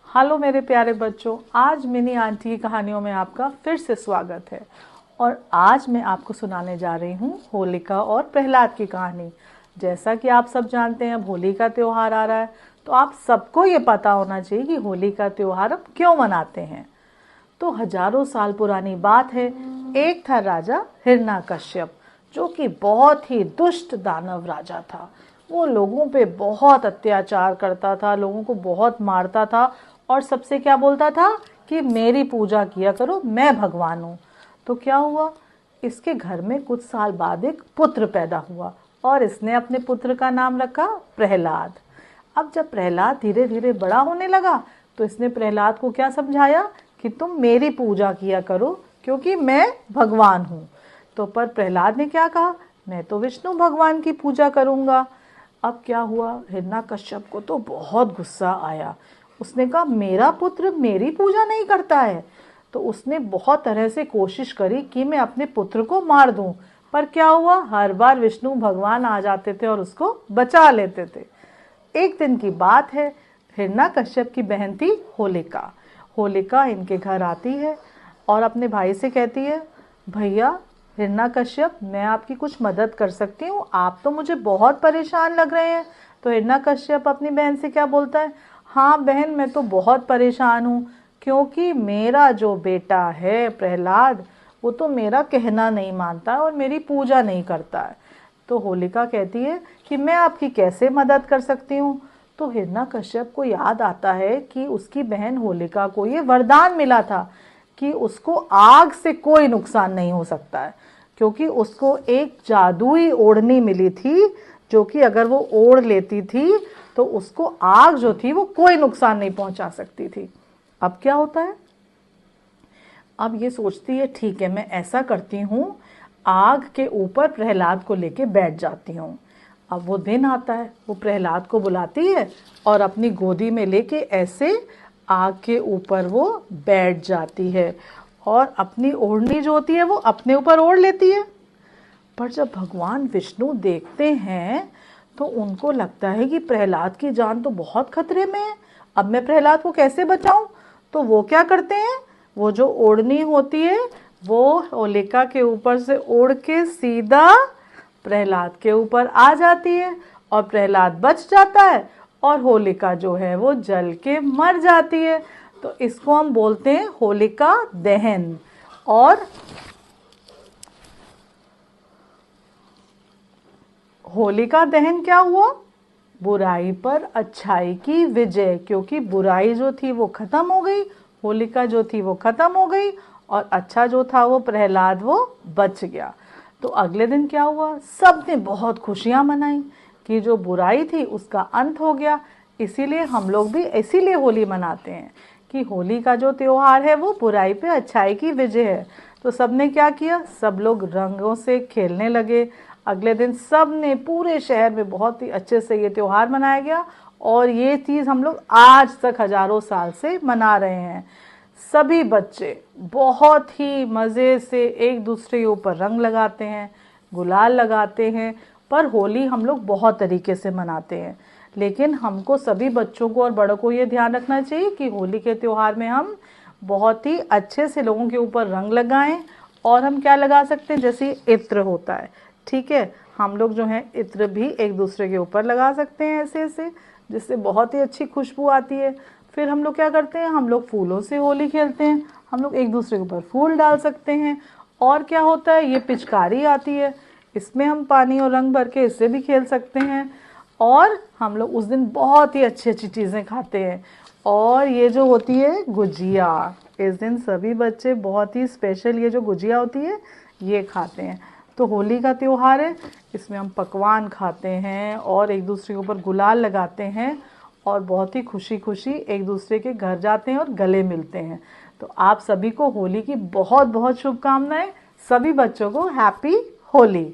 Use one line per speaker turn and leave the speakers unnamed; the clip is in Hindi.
हेलो मेरे प्यारे बच्चों, आज मिनी आंटी की कहानियों में आपका फिर से स्वागत है। और आज मैं आपको सुनाने जा रही हूँ होलिका और प्रहलाद की कहानी। जैसा कि आप सब जानते हैं अब होली का त्यौहार आ रहा है, तो आप सबको ये पता होना चाहिए कि होली का त्यौहार हम क्यों मनाते हैं। तो हजारों साल पुरानी बात है। एक था राजा हिरण्यकश्यप, जो कि बहुत ही दुष्ट दानव राजा था। वो लोगों पे बहुत अत्याचार करता था, लोगों को बहुत मारता था और सबसे क्या बोलता था कि मेरी पूजा किया करो, मैं भगवान हूँ। तो क्या हुआ, इसके घर में कुछ साल बाद एक पुत्र पैदा हुआ और इसने अपने पुत्र का नाम रखा प्रहलाद। अब जब प्रहलाद धीरे धीरे बड़ा होने लगा तो इसने प्रहलाद को क्या समझाया कि तुम मेरी पूजा किया करो क्योंकि मैं भगवान हूँ। तो पर प्रहलाद ने क्या कहा, मैं तो विष्णु भगवान की पूजा करूँगा। अब क्या हुआ, हिरण्यकश्यप को तो बहुत गुस्सा आया। उसने कहा मेरा पुत्र मेरी पूजा नहीं करता है। तो उसने बहुत तरह से कोशिश करी कि मैं अपने पुत्र को मार दूं, पर क्या हुआ, हर बार विष्णु भगवान आ जाते थे और उसको बचा लेते थे। एक दिन की बात है, हिरण्यकश्यप की बहन थी होलिका। होलिका इनके घर आती है और अपने भाई से कहती है, भैया हिरण्यकश्यप, मैं आपकी कुछ मदद कर सकती हूँ, आप तो मुझे बहुत परेशान लग रहे हैं। तो हिरण्यकश्यप अपनी बहन से क्या बोलता है, हाँ बहन, मैं तो बहुत परेशान हूँ क्योंकि मेरा जो बेटा है प्रहलाद, वो तो मेरा कहना नहीं मानता और मेरी पूजा नहीं करता है। तो होलिका कहती है कि मैं आपकी कैसे मदद कर सकती हूँ। तो हिरण्यकश्यप को याद आता है कि उसकी बहन होलिका को ये वरदान मिला था कि उसको आग से कोई नुकसान नहीं हो सकता है, क्योंकि उसको एक जादुई ओढ़नी मिली थी जो कि अगर वो ओढ़ लेती थी तो उसको आग जो थी वो कोई नुकसान नहीं पहुंचा सकती थी। अब क्या होता है, अब ये सोचती है ठीक है मैं ऐसा करती हूँ, आग के ऊपर प्रहलाद को लेके बैठ जाती हूँ। अब वो दिन आता है, वो प्रहलाद को बुलाती है और अपनी गोदी में लेके ऐसे आग के ऊपर वो बैठ जाती है और अपनी ओढ़नी जो होती है वो अपने ऊपर ओढ़ लेती है। पर जब भगवान विष्णु देखते हैं तो उनको लगता है कि प्रहलाद की जान तो बहुत खतरे में है, अब मैं प्रहलाद को कैसे बचाऊं। तो वो क्या करते हैं, वो जो ओढ़नी होती है वो होलिका के ऊपर से ओढ़ के सीधा प्रहलाद के ऊपर आ जाती है और प्रहलाद बच जाता है और होलिका जो है वो जल के मर जाती है। तो इसको हम बोलते हैं होलिका दहन। और होलिका दहन क्या हुआ, बुराई पर अच्छाई की विजय, क्योंकि बुराई जो थी वो खत्म हो गई, होलिका जो थी वो खत्म हो गई और अच्छा जो था वो प्रहलाद वो बच गया। तो अगले दिन क्या हुआ, सब ने बहुत खुशियां मनाई कि जो बुराई थी उसका अंत हो गया। इसीलिए हम लोग भी इसीलिए होली मनाते हैं कि होली का जो त्योहार है वो बुराई पे अच्छाई की विजय है। तो सब ने क्या किया, सब लोग रंगों से खेलने लगे। अगले दिन सब ने पूरे शहर में बहुत ही अच्छे से ये त्योहार मनाया गया और ये चीज़ हम लोग आज तक हजारों साल से मना रहे हैं। सभी बच्चे बहुत ही मज़े से एक दूसरे के ऊपर रंग लगाते हैं, गुलाल लगाते हैं। पर होली हम लोग बहुत तरीके से मनाते हैं, लेकिन हमको सभी बच्चों को और बड़ों को ये ध्यान रखना चाहिए कि होली के त्यौहार में हम बहुत ही अच्छे से लोगों के ऊपर रंग लगाएं। और हम क्या लगा सकते हैं, जैसे इत्र होता है, ठीक है, हम लोग जो है इत्र भी एक दूसरे के ऊपर लगा सकते हैं ऐसे ऐसे, जिससे बहुत ही अच्छी खुशबू आती है। फिर हम लोग क्या करते हैं, हम लोग फूलों से होली खेलते हैं, हम लोग एक दूसरे के ऊपर फूल डाल सकते हैं। और क्या होता है, ये पिचकारी आती है, इसमें हम पानी और रंग भर के इससे भी खेल सकते हैं। और हम लोग उस दिन बहुत ही अच्छी अच्छी चीज़ें खाते हैं। और ये जो होती है गुजिया, इस दिन सभी बच्चे बहुत ही स्पेशल ये जो गुजिया होती है ये खाते हैं। तो होली का त्यौहार है, इसमें हम पकवान खाते हैं और एक दूसरे के ऊपर गुलाल लगाते हैं और बहुत ही खुशी खुशी एक दूसरे के घर जाते हैं और गले मिलते हैं। तो आप सभी को होली की बहुत बहुत शुभकामनाएं। सभी बच्चों को हैप्पी होली।